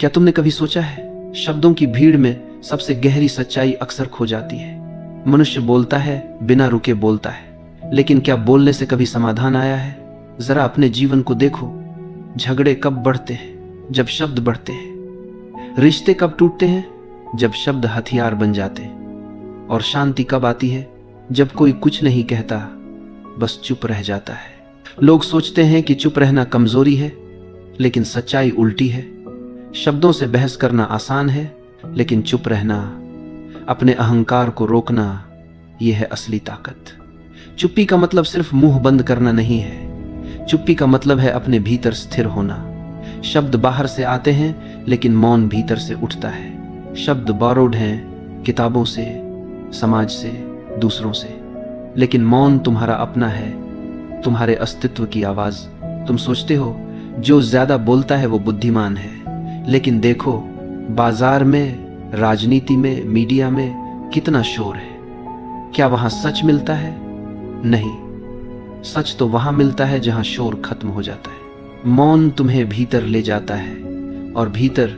क्या तुमने कभी सोचा है, शब्दों की भीड़ में सबसे गहरी सच्चाई अक्सर खो जाती है। मनुष्य बोलता है, बिना रुके बोलता है, लेकिन क्या बोलने से कभी समाधान आया है? जरा अपने जीवन को देखो। झगड़े कब बढ़ते हैं? जब शब्द बढ़ते हैं। रिश्ते कब टूटते हैं? जब शब्द हथियार बन जाते हैं। और शांति कब आती है? जब कोई कुछ नहीं कहता, बस चुप रह जाता है। लोग सोचते हैं कि चुप रहना कमजोरी है, लेकिन सच्चाई उल्टी है। शब्दों से बहस करना आसान है, लेकिन चुप रहना, अपने अहंकार को रोकना, यह है असली ताकत। चुप्पी का मतलब सिर्फ मुंह बंद करना नहीं है। चुप्पी का मतलब है अपने भीतर स्थिर होना। शब्द बाहर से आते हैं, लेकिन मौन भीतर से उठता है। शब्द बोरोड हैं, किताबों से, समाज से, दूसरों से, लेकिन मौन तुम्हारा अपना है, तुम्हारे अस्तित्व की आवाज। तुम सोचते हो जो ज्यादा बोलता है वो बुद्धिमान है, लेकिन देखो बाजार में, राजनीति में, मीडिया में कितना शोर है। क्या वहां सच मिलता है? नहीं, सच तो वहां मिलता है जहां शोर खत्म हो जाता है। मौन तुम्हें भीतर ले जाता है, और भीतर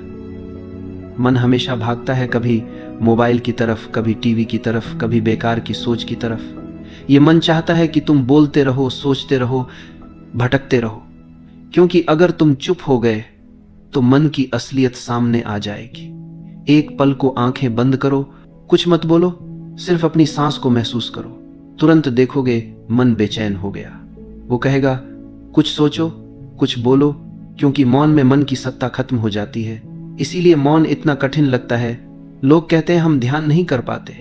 मन हमेशा भागता है, कभी मोबाइल की तरफ, कभी टीवी की तरफ, कभी बेकार की सोच की तरफ। ये मन चाहता है कि तुम बोलते रहो, सोचते रहो, भटकते रहो, क्योंकि अगर तुम चुप हो गए तो मन की असलियत सामने आ जाएगी। एक पल को आंखें बंद करो, कुछ मत बोलो, सिर्फ अपनी सांस को महसूस करो। तुरंत देखोगे मन बेचैन हो गया। वो कहेगा कुछ सोचो, कुछ बोलो, क्योंकि मौन में मन की सत्ता खत्म हो जाती है। इसीलिए मौन इतना कठिन लगता है। लोग कहते हैं हम ध्यान नहीं कर पाते।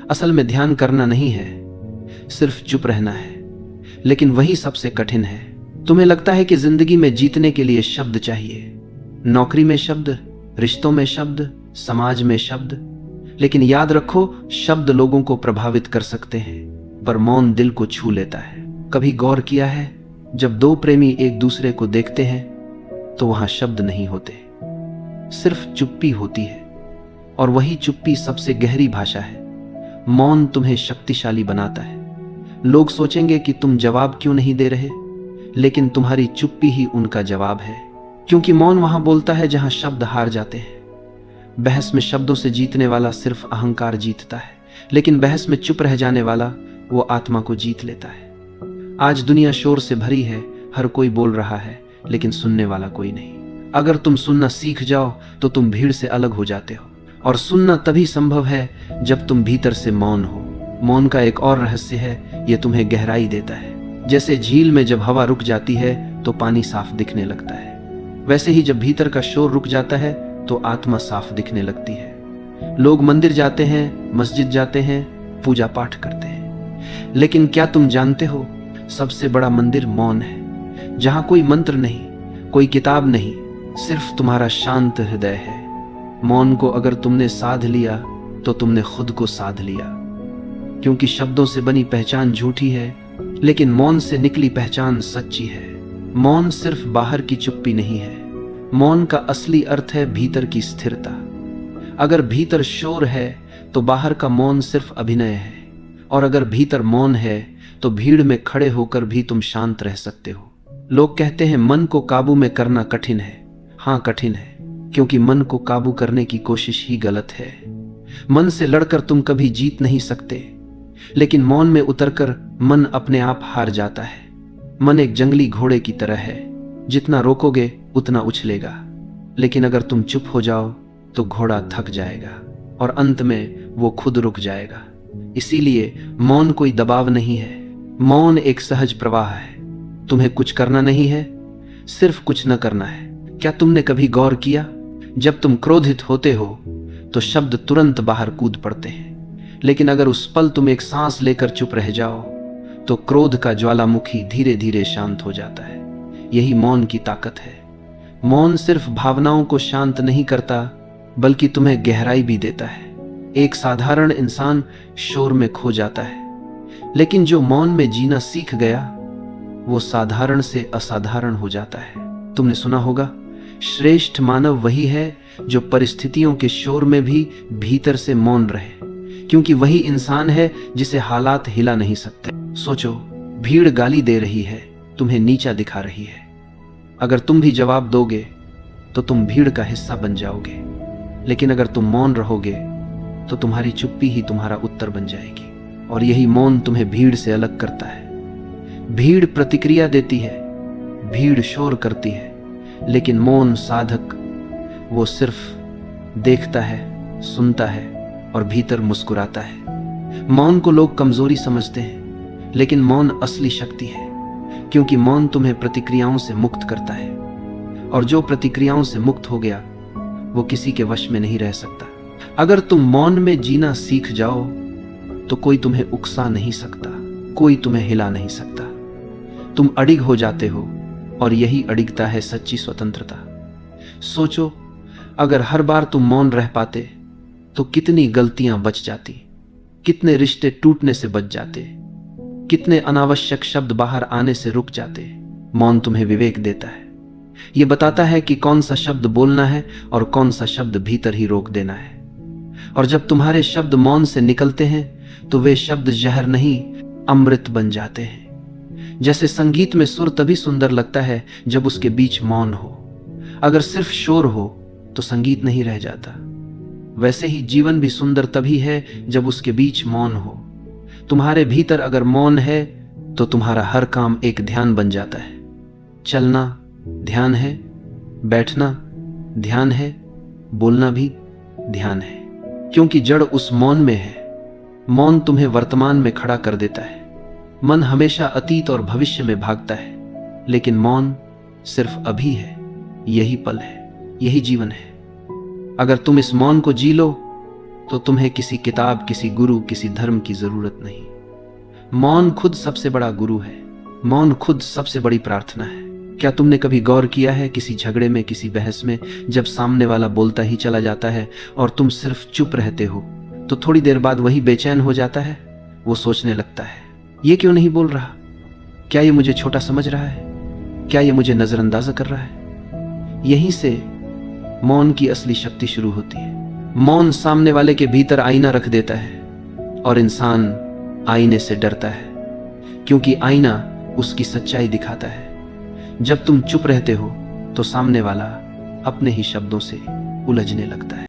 असल में ध्यान करना नहीं है, सिर्फ चुप रहना है, लेकिन वही सबसे कठिन है। तुम्हें लगता है कि जिंदगी में जीतने के लिए शब्द चाहिए, नौकरी में शब्द, रिश्तों में शब्द, समाज में शब्द, लेकिन याद रखो शब्द लोगों को प्रभावित कर सकते हैं, पर मौन दिल को छू लेता है। कभी गौर किया है, जब दो प्रेमी एक दूसरे को देखते हैं तो वहां शब्द नहीं होते, सिर्फ चुप्पी होती है, और वही चुप्पी सबसे गहरी भाषा है। मौन तुम्हें शक्तिशाली बनाता है। लोग सोचेंगे कि तुम जवाब क्यों नहीं दे रहे, लेकिन तुम्हारी चुप्पी ही उनका जवाब है, क्योंकि मौन वहां बोलता है जहां शब्द हार जाते हैं। बहस में शब्दों से जीतने वाला सिर्फ अहंकार जीतता है, लेकिन बहस में चुप रह जाने वाला वो आत्मा को जीत लेता है। आज दुनिया शोर से भरी है, हर कोई बोल रहा है, लेकिन सुनने वाला कोई नहीं। अगर तुम सुनना सीख जाओ तो तुम भीड़ से अलग हो जाते हो, और सुनना तभी संभव है जब तुम भीतर से मौन हो। मौन का एक और रहस्य है, यह तुम्हें गहराई देता है। जैसे झील में जब हवा रुक जाती है तो पानी साफ दिखने लगता है, वैसे ही जब भीतर का शोर रुक जाता है तो आत्मा साफ दिखने लगती है। लोग मंदिर जाते हैं, मस्जिद जाते हैं, पूजा पाठ करते हैं, लेकिन क्या तुम जानते हो सबसे बड़ा मंदिर मौन है, जहां कोई मंत्र नहीं, कोई किताब नहीं, सिर्फ तुम्हारा शांत हृदय है। मौन को अगर तुमने साध लिया तो तुमने खुद को साध लिया, क्योंकि शब्दों से बनी पहचान झूठी है, लेकिन मौन से निकली पहचान सच्ची है। मौन सिर्फ बाहर की चुप्पी नहीं है, मौन का असली अर्थ है भीतर की स्थिरता। अगर भीतर शोर है तो बाहर का मौन सिर्फ अभिनय है, और अगर भीतर मौन है तो भीड़ में खड़े होकर भी तुम शांत रह सकते हो। लोग कहते हैं मन को काबू में करना कठिन है। हाँ, कठिन है, क्योंकि मन को काबू करने की कोशिश ही गलत है। मन से लड़कर तुम कभी जीत नहीं सकते, लेकिन मौन में उतरकर मन अपने आप हार जाता है। मन एक जंगली घोड़े की तरह है, जितना रोकोगे उतना उछलेगा, लेकिन अगर तुम चुप हो जाओ तो घोड़ा थक जाएगा और अंत में वो खुद रुक जाएगा। इसीलिए मौन कोई दबाव नहीं है, मौन एक सहज प्रवाह है। तुम्हें कुछ करना नहीं है, सिर्फ कुछ न करना है। क्या तुमने कभी गौर किया, जब तुम क्रोधित होते हो तो शब्द तुरंत बाहर कूद पड़ते हैं, लेकिन अगर उस पल तुम एक सांस लेकर चुप रह जाओ तो क्रोध का ज्वालामुखी धीरे धीरे शांत हो जाता है। यही मौन की ताकत है। मौन सिर्फ भावनाओं को शांत नहीं करता, बल्कि तुम्हें गहराई भी देता है। एक साधारण इंसान शोर में खो जाता है, लेकिन जो मौन में जीना सीख गया वो साधारण से असाधारण हो जाता है। तुमने सुना होगा, श्रेष्ठ मानव वही है जो परिस्थितियों के शोर में भी भीतर से मौन रहे, क्योंकि वही इंसान है जिसे हालात हिला नहीं सकते। सोचो, भीड़ गाली दे रही है, तुम्हें नीचा दिखा रही है। अगर तुम भी जवाब दोगे तो तुम भीड़ का हिस्सा बन जाओगे, लेकिन अगर तुम मौन रहोगे तो तुम्हारी चुप्पी ही तुम्हारा उत्तर बन जाएगी। और यही मौन तुम्हें भीड़ से अलग करता है। भीड़ प्रतिक्रिया देती है, भीड़ शोर करती है, लेकिन मौन साधक वो सिर्फ देखता है, सुनता है और भीतर मुस्कुराता है। मौन को लोग कमजोरी समझते हैं, लेकिन मौन असली शक्ति है, क्योंकि मौन तुम्हें प्रतिक्रियाओं से मुक्त करता है, और जो प्रतिक्रियाओं से मुक्त हो गया वो किसी के वश में नहीं रह सकता। अगर तुम मौन में जीना सीख जाओ तो कोई तुम्हें उकसा नहीं सकता, कोई तुम्हें हिला नहीं सकता। तुम अडिग हो जाते हो, और यही अडिगता है सच्ची स्वतंत्रता। सोचो, अगर हर बार तुम मौन रह पाते तो कितनी गलतियां बच जाती, कितने रिश्ते टूटने से बच जाते, कितने अनावश्यक शब्द बाहर आने से रुक जाते। मौन तुम्हें विवेक देता है, यह बताता है कि कौन सा शब्द बोलना है और कौन सा शब्द भीतर ही रोक देना है। और जब तुम्हारे शब्द मौन से निकलते हैं तो वे शब्द जहर नहीं, अमृत बन जाते हैं। जैसे संगीत में सुर तभी सुंदर लगता है जब उसके बीच मौन हो। अगर सिर्फ शोर हो तो संगीत नहीं रह जाता। वैसे ही जीवन भी सुंदर तभी है जब उसके बीच मौन हो। तुम्हारे भीतर अगर मौन है तो तुम्हारा हर काम एक ध्यान बन जाता है। चलना ध्यान है, बैठना ध्यान है, बोलना भी ध्यान है, क्योंकि जड़ उस मौन में है। मौन तुम्हें वर्तमान में खड़ा कर देता है। मन हमेशा अतीत और भविष्य में भागता है, लेकिन मौन सिर्फ अभी है। यही पल है, यही जीवन है। अगर तुम इस मौन को जी लो तो तुम्हें किसी किताब, किसी गुरु, किसी धर्म की जरूरत नहीं। मौन खुद सबसे बड़ा गुरु है। मौन खुद सबसे बड़ी प्रार्थना है। क्या तुमने कभी गौर किया है, किसी झगड़े में, किसी बहस में, जब सामने वाला बोलता ही चला जाता है और तुम सिर्फ चुप रहते हो, तो थोड़ी देर बाद वही बेचैन हो जाता है। वो सोचने लगता है, ये क्यों नहीं बोल रहा? क्या ये मुझे छोटा समझ रहा है? क्या ये मुझे नजरअंदाज कर रहा है? यहीं से मौन की असली शक्ति शुरू होती है। मौन सामने वाले के भीतर आईना रख देता है, और इंसान आईने से डरता है, क्योंकि आईना उसकी सच्चाई दिखाता है। जब तुम चुप रहते हो तो सामने वाला अपने ही शब्दों से उलझने लगता है।